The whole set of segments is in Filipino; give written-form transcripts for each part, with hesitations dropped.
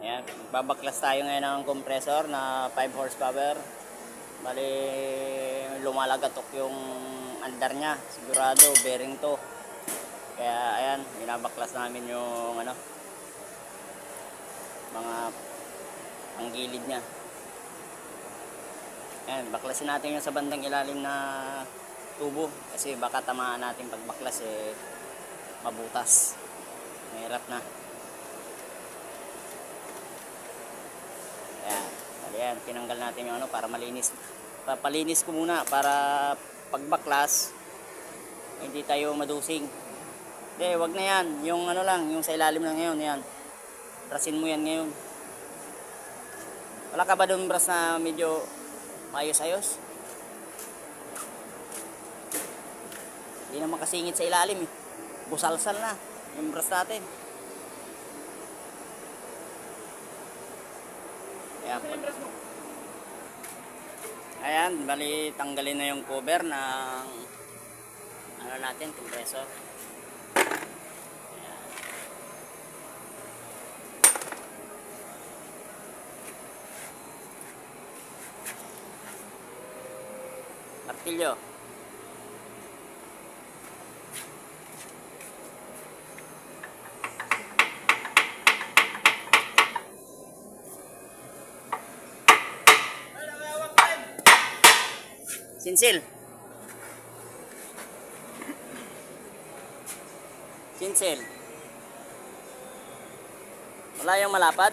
Ayan, babaklas tayo ngayon ng compressor na 5 horsepower. Bali, lumalagatok yung andar niya. Sigurado, bearing to. Kaya ayan, binabaklas namin yung mga panggilid niya. Ayan, baklasin natin yung sa bandang ilalim na tubo. Kasi baka tamaan natin pagbaklas mabutas. Mahirap na. Ayan, tinanggal natin yung para malinis. Papalinis ko muna para pagbaklas hindi tayo madusing. Hindi, wag na yan. Yung lang, yung sa ilalim lang ngayon, yan. Brasin mo yan ngayon. Wala ka ba doon bras na medyo ayos-ayos? Hindi naman kasingit sa ilalim eh. Busalsal na yung bras natin. Ayan, bali tanggalin na yung cover ng natin, compressor. Ayan. Martilyo. Sinsil. Sinsil. Wala yung malapad.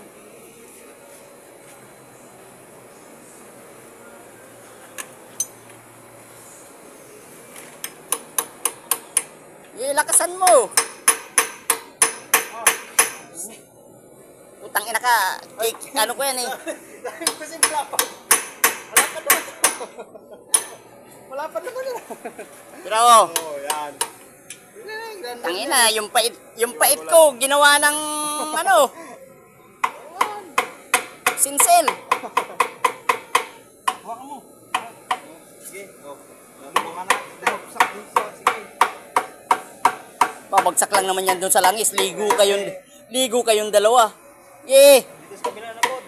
Lakasan mo. Utang ina ka. Ano ko yan eh. Kasi malapad. Malapad naman. Malapad naman yun. Pero oh, yan. Tangina, yung pait ko ginawa ng sinsil. Hawakan mo. Sige. Bumagsak din sa. Sige. Pabagsak lang naman yan doon sa langis. Ligo kayong dalawa. Yee! Dito sa kabila na po.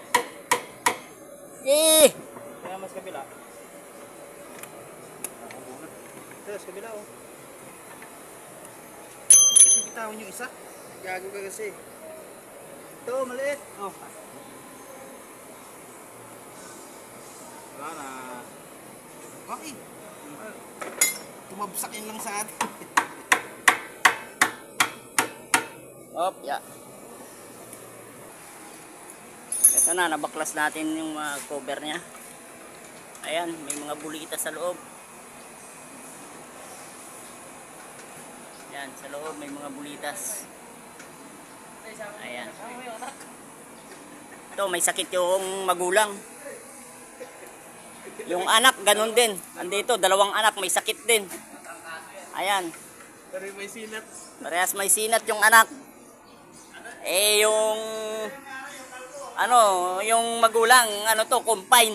Yee! Kaya mas kabila. Dito sa kabila oh. Kasi bitawan yung isa. Gago ka kasi. Ito, maliit. Oh. Wala na. Okay. Tumabsakin lang sa atin. Op, ya. Ito na, nabaklas natin yung cover niya. Ayan, may mga bulita sa loob. Ayan, sa loob may mga bulitas. Ayan. Ito, may sakit yung magulang. Yung anak, ganun din. Andito, dalawang anak, may sakit din. Ayan. Pero may sinat. Parehas may sinat yung anak. Yung yung magulang, confine.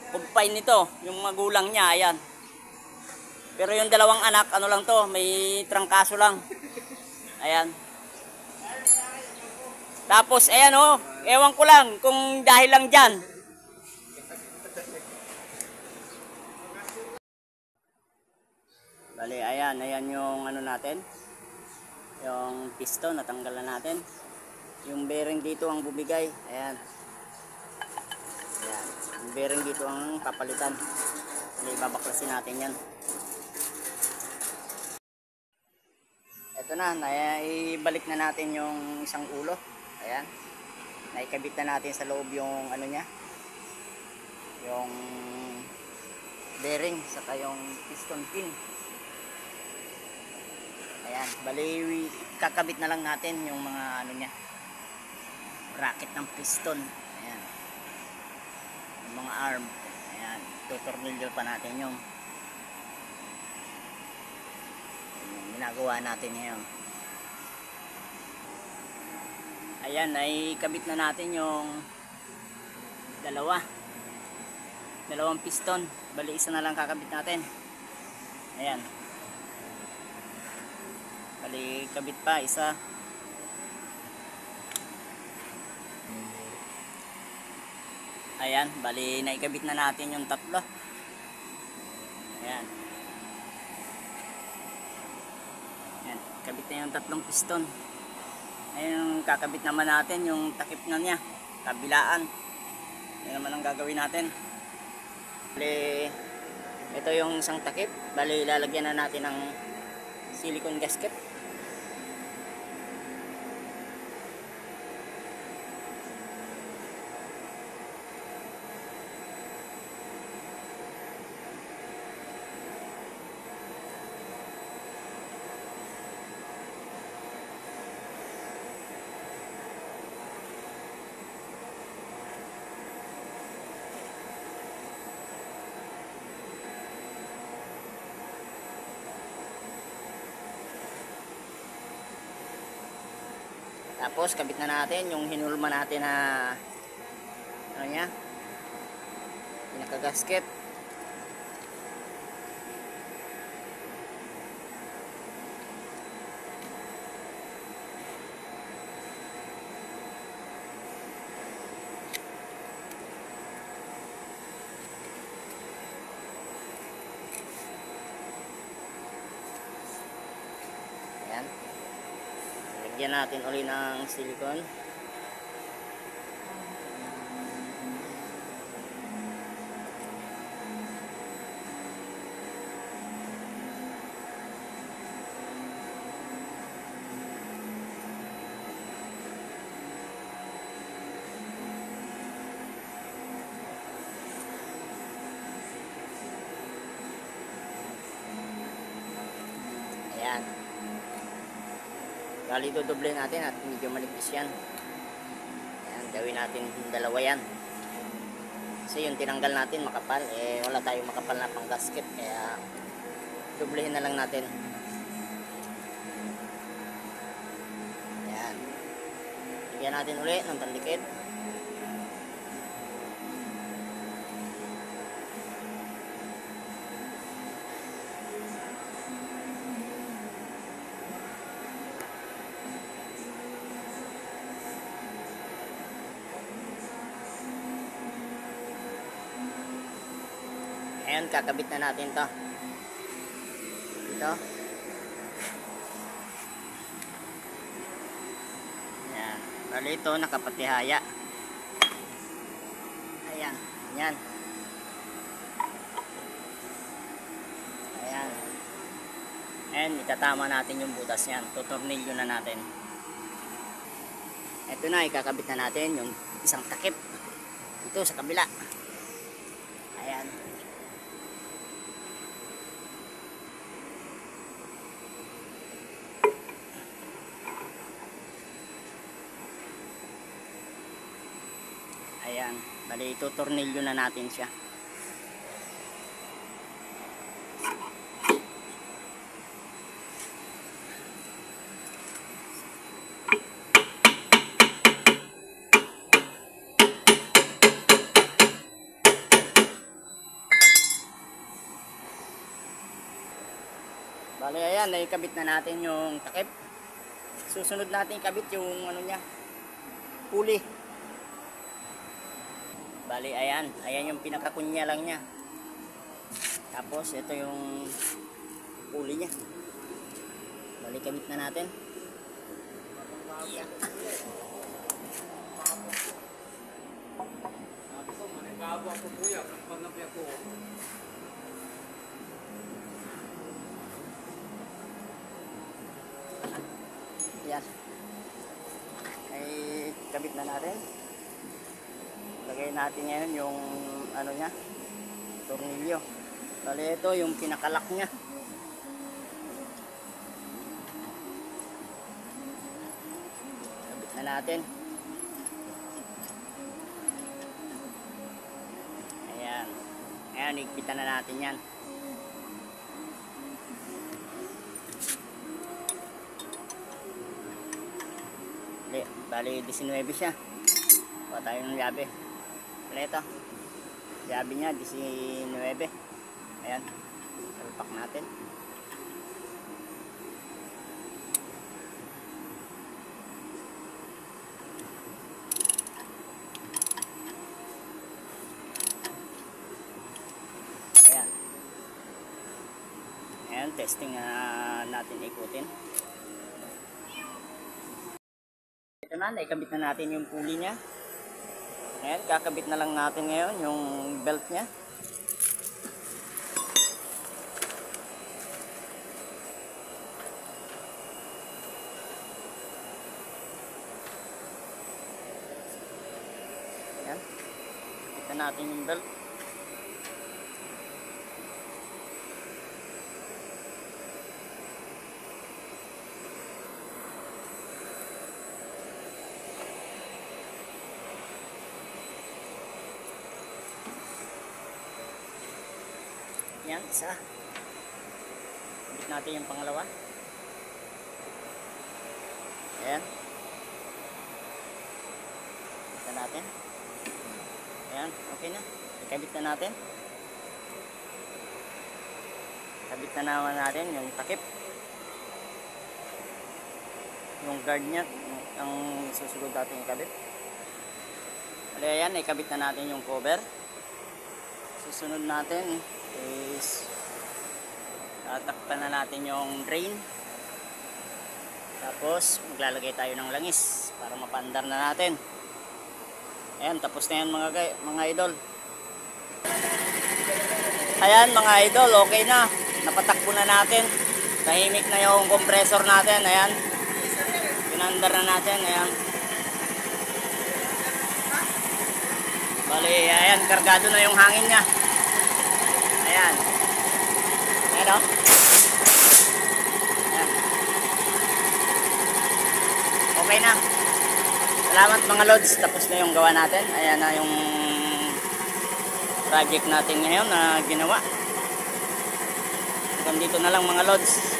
Confine nito, yung magulang niya, ayan. Pero yung dalawang anak, lang to, may trangkaso lang. Ayan. Tapos, ayan ewan ko lang kung dahil lang dyan. Bali, ayan yung natin. Yung piston, natanggalan natin. Yung bearing dito ang bubigay. Ayan. Ayan. Yung bearing dito ang papalitan. Bali, babaklasin natin yan. Ito na, ibalik na natin yung isang ulo. Ayan. Naikabit na natin sa loob yung niya. Yung bearing, saka yung piston pin. Ayan, bali kakabit na lang natin yung mga niya. Bracket ng piston. Ayan. Yung mga arm. Ayan, tutornilyo pa natin yung ginagawa natin ngayon. Ayan, ay kabit na natin yung dalawang piston. Bali isa na lang kakabit natin. Ayan. Bali kabit pa isa. Ayan, bali naikabit na natin yung tatlo. Ayan. Ayan, kabit na yung tatlong piston. Ayun, kakabit naman natin yung takip na niya, kabilaan. Yan naman ang gagawin natin. Bali, ito yung isang takip. Bali, lalagyan na natin ng silicone gasket. Tapos kabit na natin yung hinulma natin na ano niya, pinaka-gasket. Ayan. Lagyan natin uli ng silicone. Ayan. Bali, dodoble natin at medyo manipis yan. Ayan, gawin natin dalawa yan. Kasi yung tinanggal natin makapal, eh wala tayong makapal na pang gasket, kaya doblehin na lang natin. Ayan. Bigyan natin uli ng tandikit. Ayan, kakabit na natin to dito. Ayan, bali ito nakapatihaya. Ayan, ayan. Ayan. Ayan, itatama natin yung butas yan. Tutornilyo na natin. Ito na, ikakabit na natin yung isang takip ito sa kabila. Ayan. Ayan, bali tutornilyo na natin siya. Bali ayan, naikabit na natin yung takip. Susunod natin ikabit yung ano niya, pulley. Bali ayan, ayan yung pinakakunya lang niya. Tapos ito yung pulley niya. Bali kabit na natin. Yeah. Yan. Ay kabit na natin. Lagay natin ngayon yung ano niya, tornilyo. Bali ito yung pinakalak niya. Kabit na natin. Ayan. Ayan, higpitan na natin yan. Bali 19 siya. Kuha tayo ng yabe. Ito. Yabe niya 19. Ayan. Salpak natin. testing natin ikutin. Ito na, naikabit na natin yung pulley niya. Ayan, kakabit na lang natin ngayon yung belt niya. Ayan, kabit na natin yung belt. Yan, isa. Kabit natin yung pangalawa. Ayan. Kabit na natin. Ayan, okay na. Ikabit na natin. Kabit na naman natin yung takip. Yung guard niya, ang susunod natin ikabit. Ayan, ikabit na natin yung cover. Susunod natin is tatakpan na natin yung drain, tapos maglalagay tayo ng langis para mapandar na natin. Ayan, tapos na yan mga idol. Ayan mga idol, okay na, napatakbo na natin, tahimik na yung compressor natin. Ayan, pinandar na natin. Ayan, bali, ayan, kargado na yung hangin nya. Ayan. Ayan o. Ayan. Okay na. Salamat mga lods. Tapos na yung gawa natin. Ayan na yung project natin ngayon na ginawa. Hanggang dito na lang mga lods.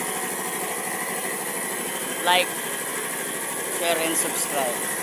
Like, share, and subscribe.